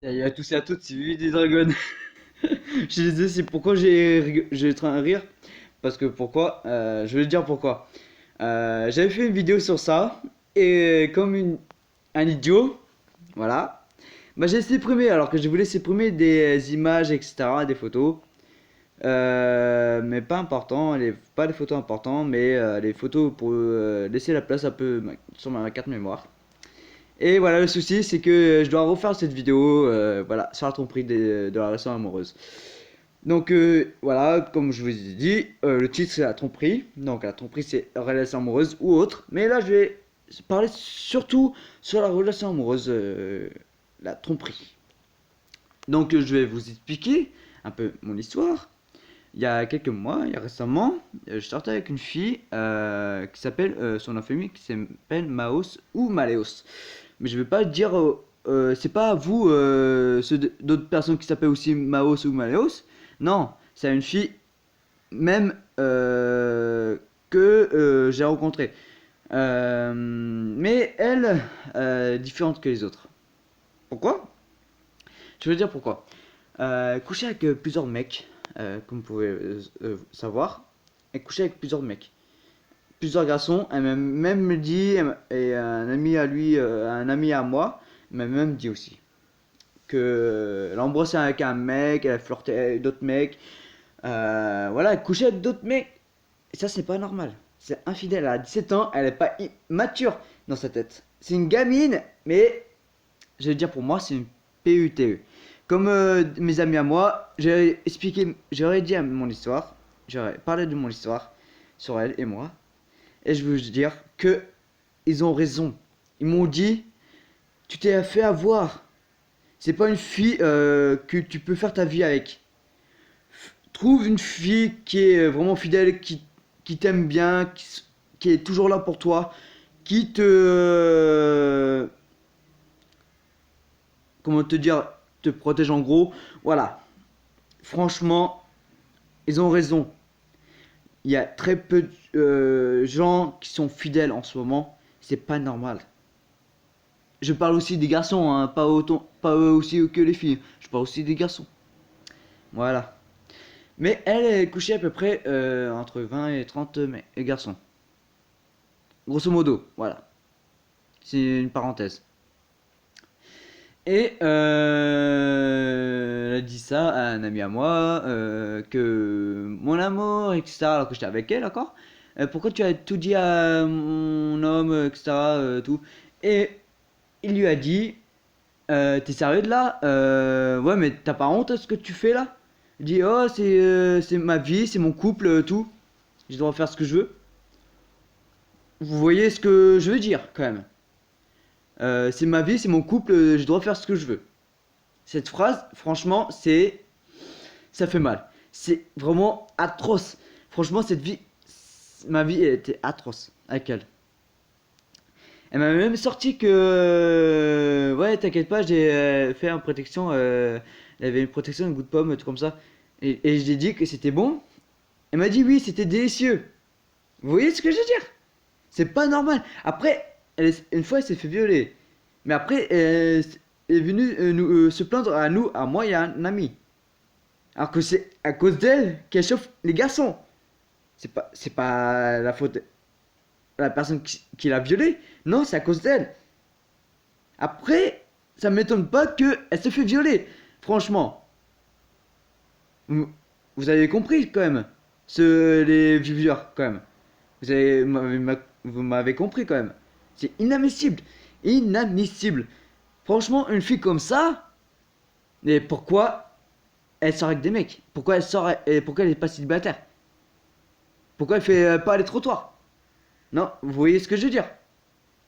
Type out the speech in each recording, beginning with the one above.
Salut à tous et à toutes, c'est Vivi des Dragons. Je suis désolé, c'est pourquoi j'ai en train de rire. Parce que pourquoi je vais dire pourquoi. J'avais fait une vidéo sur ça, et comme un idiot, voilà, bah j'ai supprimé alors que je voulais supprimer des images, etc., des photos. Mais pas important, pas les photos importantes, mais les photos pour laisser la place un peu sur ma carte mémoire. Et voilà, le souci, c'est que je dois refaire cette vidéo, voilà, sur la tromperie de la relation amoureuse. Donc voilà, comme je vous ai dit, le titre c'est la tromperie. Donc la tromperie c'est relation amoureuse ou autre. Mais là, je vais parler surtout sur la relation amoureuse, la tromperie. Donc je vais vous expliquer un peu mon histoire. Il y a quelques mois, il y a récemment, je sortais avec une fille qui s'appelle, son nom de famille qui s'appelle Maos ou Maleos. Mais je vais pas dire, c'est pas vous, d'autres personnes qui s'appellent aussi Maos ou Maleos. Non, c'est une fille même que j'ai rencontrée. Mais elle, différente que les autres. Pourquoi? Je veux dire pourquoi. Coucher avec plusieurs mecs, comme vous pouvez savoir, et coucher avec plusieurs mecs, plusieurs garçons. Elle m'a même dit, et un ami à lui, un ami à moi, m'a même dit aussi que elle embrassait avec un mec, elle flirtait avec d'autres mecs, voilà, elle couchait avec d'autres mecs. Et ça, c'est pas normal. C'est infidèle. Elle a 17 ans, elle est pas mature dans sa tête. C'est une gamine, mais je vais dire pour moi, c'est une PUTE. Comme mes amis à moi, j'ai expliqué, j'aurais dit à mon histoire, j'aurais parlé de mon histoire sur elle et moi, et je veux dire que ils ont raison. Ils m'ont dit, tu t'es fait avoir. C'est pas une fille que tu peux faire ta vie avec. Trouve une fille qui est vraiment fidèle, qui t'aime bien, qui est toujours là pour toi, qui te, comment te dire, te protège en gros. Voilà. Franchement, ils ont raison. Il y a très peu de gens qui sont fidèles en ce moment. C'est pas normal. Je parle aussi des garçons, hein, pas autant, pas aussi que les filles. Je parle aussi des garçons. Voilà. Mais elle est couchée à peu près entre 20 et 30 garçons. Grosso modo, voilà. C'est une parenthèse. Et elle a dit ça à un ami à moi, que mon amour, etc. Alors que j'étais avec elle, d'accord. Pourquoi tu as tout dit à mon homme, etc. Tout. Et il lui a dit, t'es sérieux de là? Ouais, mais t'as pas honte de ce que tu fais là? Il dit, oh, c'est ma vie, c'est mon couple, tout. Je dois faire ce que je veux. Vous voyez ce que je veux dire, quand même. C'est ma vie, c'est mon couple, je dois faire ce que je veux. Cette phrase, franchement, ça fait mal. C'est vraiment atroce. Franchement, cette vie, ma vie, elle était atroce avec elle. Elle m'a même sorti que, ouais, t'inquiète pas, j'ai fait une protection, elle avait une protection, une goutte de pomme, tout comme ça. Et je lui ai dit que c'était bon. Elle m'a dit oui, c'était délicieux. Vous voyez ce que je veux dire? C'est pas normal. Après, une fois, elle s'est fait violer. Mais après, elle est venue se plaindre à nous, à moi et à un ami. Alors que c'est à cause d'elle qu'elle chauffe les garçons. C'est pas la faute de la personne qui l'a violée. Non, c'est à cause d'elle. Après, ça m'étonne pas qu'elle se fait violer. Franchement, vous, vous avez compris quand même. Les violeurs quand même. Vous m'avez compris quand même. C'est inadmissible. Inadmissible. Franchement, une fille comme ça, mais pourquoi elle sort avec des mecs? Pourquoi elle sort et pourquoi elle est pas célibataire? Pourquoi elle fait pas les trottoirs? Non, vous voyez ce que je veux dire?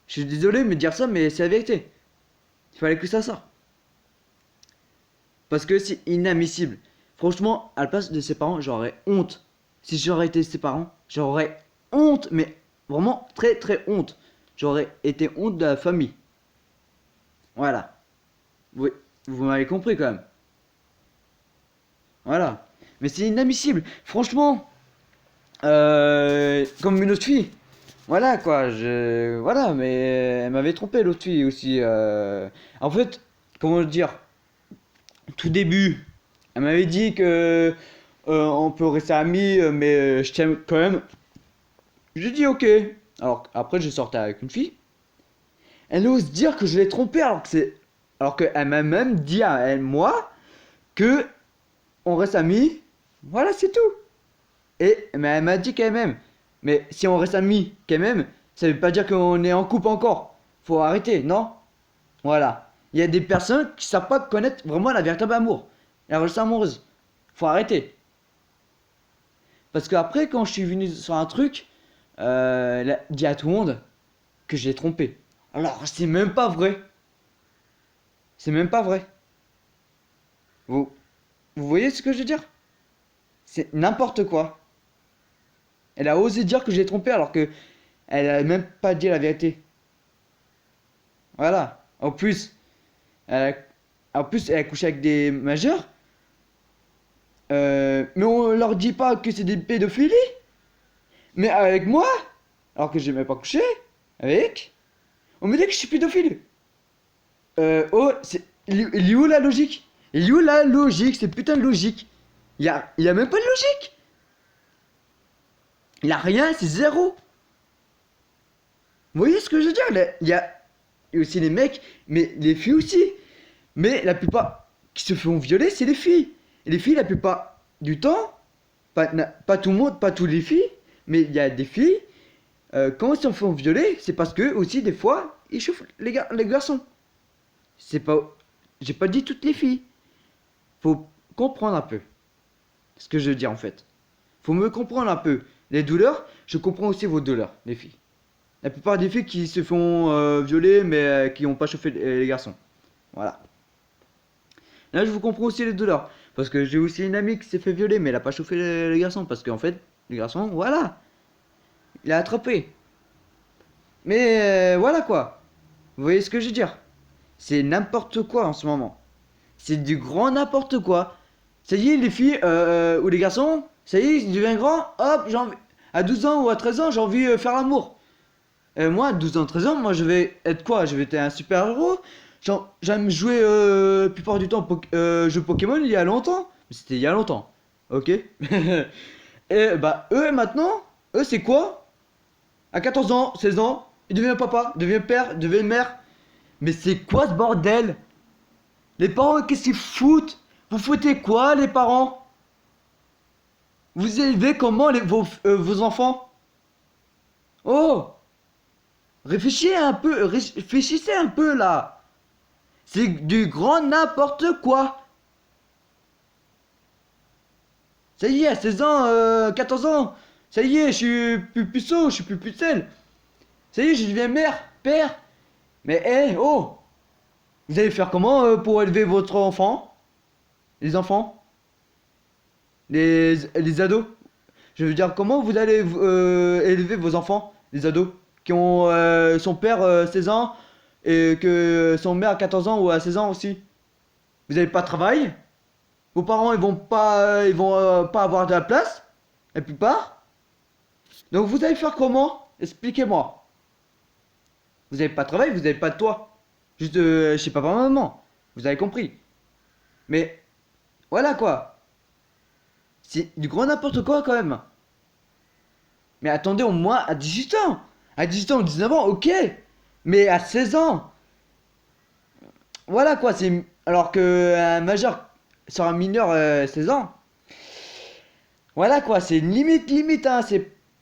Je suis désolé de dire ça, mais c'est la vérité. Il fallait que ça sorte. Parce que c'est inadmissible. Franchement, à la place de ses parents, j'aurais honte. Si j'aurais été ses parents, j'aurais honte, mais vraiment très très honte. J'aurais été honte de la famille. Voilà. Oui, vous m'avez compris quand même. Voilà. Mais c'est inadmissible. Franchement, comme une autre fille. Voilà quoi, voilà, mais elle m'avait trompé l'autre fille aussi. En fait, comment dire? tout début, elle m'avait dit que on peut rester amis, mais je t'aime quand même. J'ai dit ok. Alors après, je sortais avec une fille. Elle ose dire que je l'ai trompée alors qu'elle m'a même dit à elle, moi, que on reste amis. Voilà, c'est tout. Mais elle m'a dit qu'elle m'aime. Mais si on reste amis, qu'elle m'aime, ça veut pas dire qu'on est en couple encore. Faut arrêter, non? Voilà. Il y a des personnes qui savent pas connaître vraiment la véritable amour. La relation amoureuse. Faut arrêter. Parce que après, quand je suis venu sur un truc, elle a dit à tout le monde que je l'ai trompé. Alors, c'est même pas vrai. C'est même pas vrai. Vous, vous voyez ce que je veux dire? C'est n'importe quoi. Elle a osé dire que je l'ai trompé alors que elle a même pas dit la vérité. Voilà. Elle en plus, elle a couché avec des majeurs. Mais on leur dit pas que c'est des pédophiles. Mais avec moi, alors que j'ai même pas couché avec, on me dit que je suis pédophile. Oh, il est où la logique? Il est où la logique? C'est putain de logique. Il y a même pas de logique. Il y a rien, c'est zéro. Vous voyez ce que je veux dire? Il y a aussi les mecs, mais les filles aussi. Mais la plupart qui se font violer, c'est les filles. Et les filles, la plupart du temps, pas tout le monde, pas toutes les filles, mais il y a des filles, quand ils se font violer, c'est parce que aussi des fois, ils chauffent les garçons. C'est pas, j'ai pas dit toutes les filles. Faut comprendre un peu ce que je veux dire en fait. Faut me comprendre un peu. Les douleurs, je comprends aussi vos douleurs, les filles. La plupart des filles qui se font violer, mais qui n'ont pas chauffé les garçons. Voilà. Là, je vous comprends aussi les douleurs. Parce que j'ai aussi une amie qui s'est fait violer, mais elle a pas chauffé les garçons. Parce qu'en fait, les garçons, voilà. Il a attrapé. Mais voilà quoi. Vous voyez ce que je veux dire? C'est n'importe quoi en ce moment. C'est du grand n'importe quoi. Ça y est, les filles ou les garçons, ça y est, ils deviennent grands. Hop, à 12 ans ou à 13 ans, j'ai envie de faire l'amour. Moi, à 12 ans, 13 ans, moi je vais être quoi? Je vais être un super héros. J'aime jouer la plupart du temps jeux Pokémon il y a longtemps. C'était il y a longtemps. Ok. Et bah, eux maintenant, eux c'est quoi? À 14 ans, 16 ans, ils deviennent papa, deviennent père, deviennent mère. Mais c'est quoi ce bordel? Les parents, qu'est-ce qu'ils foutent? Vous foutez quoi, les parents? Vous élevez comment vos enfants? Oh! Réfléchissez un peu là. C'est du grand n'importe quoi. Ça y est, à 16 ans, 14 ans, ça y est, je suis plus puceau, je suis plus pucelle. Ça y est, je deviens mère, père. Mais oh, vous allez faire comment pour élever votre enfant? Les enfants? Les ados? Je veux dire, comment vous allez élever vos enfants, les ados, qui ont son père 16 ans et que son mère 14 ans ou à 16 ans aussi? Vous n'avez pas de travail? Vos parents ils vont pas avoir de la place? La plupart? Donc vous allez faire comment? Expliquez-moi. Vous n'avez pas de travail, vous n'avez pas de toit. Juste chez papa et maman. Vous avez compris. Mais voilà quoi. C'est du grand n'importe quoi quand même. Mais attendez au moins à 18 ans. À 18 ans, 19 ans, ok. Mais à 16 ans. Voilà quoi, c'est. Alors que un majeur sur un mineur 16 ans. Voilà quoi, c'est une limite, hein.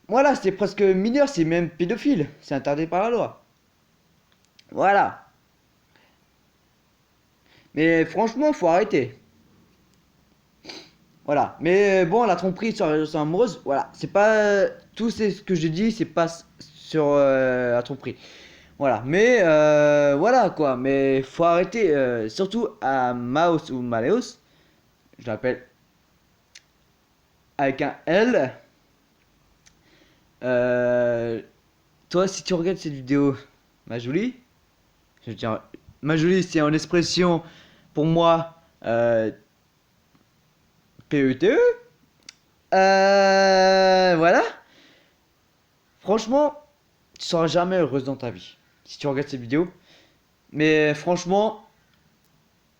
Voilà, c'est presque mineur, c'est même pédophile. C'est interdit par la loi. Voilà. Mais franchement, faut arrêter. Voilà. Mais bon, la tromperie sur amoureuse, voilà. C'est pas. Tout ce que je dis, c'est pas sur la tromperie. Voilà. Mais voilà quoi. Mais faut arrêter. Surtout à Maus ou Maleus. Je l'appelle avec un L. Euh, Toi, si tu regardes cette vidéo, ma jolie, je veux dire, ma jolie, c'est en expression pour moi PETE. Voilà. Franchement, tu seras jamais heureuse dans ta vie si tu regardes cette vidéo. Mais franchement,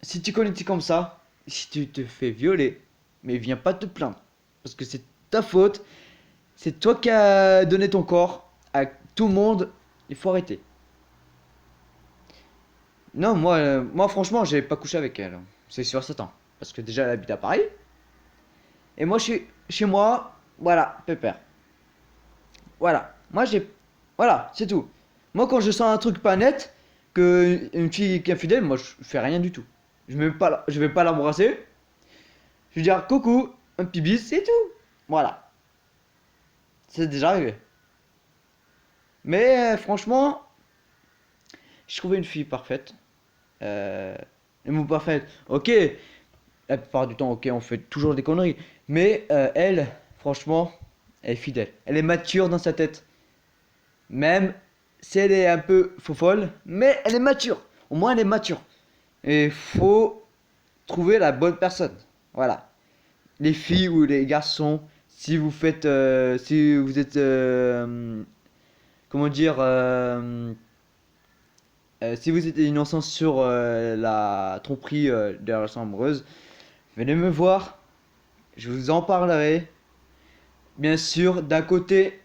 si tu connais comme ça, si tu te fais violer, mais viens pas te plaindre. Parce que c'est ta faute. C'est toi qui as donné ton corps à tout le monde. Il faut arrêter. Non, moi franchement, j'ai pas couché avec elle. C'est sûr, certain. Parce que déjà, elle habite à Paris. Et moi, chez moi, voilà, pépère. Voilà. Moi, j'ai. Voilà, c'est tout. Moi, quand je sens un truc pas net, que une fille qui est infidèle, moi, je fais rien du tout. Je vais pas l'embrasser. Je vais dire coucou, un petit bis, c'est tout. Voilà. C'est déjà arrivé. Mais franchement, je trouvais une fille parfaite. Euh, le mot parfaite, ok, la plupart du temps, ok, on fait toujours des conneries. Mais elle, franchement, elle est fidèle. Elle est mature dans sa tête. Même si elle est un peu folle, mais elle est mature. Au moins, elle est mature. Et faut trouver la bonne personne. Voilà. Les filles ou les garçons, si vous faites, si vous êtes, comment dire, si vous êtes innocent sur la tromperie de la relation amoureuse, venez me voir, je vous en parlerai. Bien sûr, d'un côté,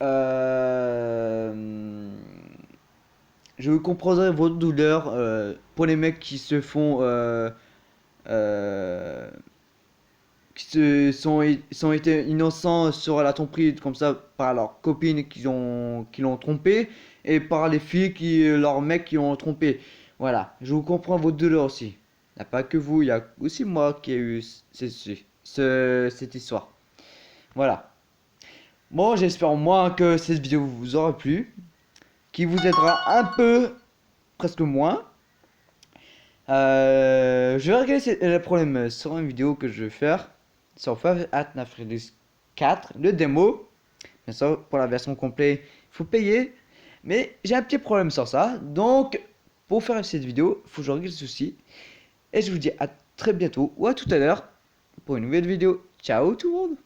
je comprendrai votre douleur pour les mecs qui se font, euh, sont été innocents sur la tromperie comme ça par leurs copines qui l'ont trompé et par les filles leurs mecs qui l'ont trompé. Voilà, je vous comprends votre douleur aussi. Il n'y a pas que vous, il y a aussi moi qui ai eu cette histoire. Voilà. Bon, j'espère au moins que cette vidéo vous aura plu, qui vous aidera un peu, presque moins. Je vais régler le problème sur une vidéo que je vais faire sur Five at Freddy's 4, le démo. Bien sûr, pour la version complète, il faut payer. Mais j'ai un petit problème sur ça. Donc, pour faire cette vidéo, il faut que je règle le souci. Et je vous dis à très bientôt ou à tout à l'heure pour une nouvelle vidéo. Ciao tout le monde!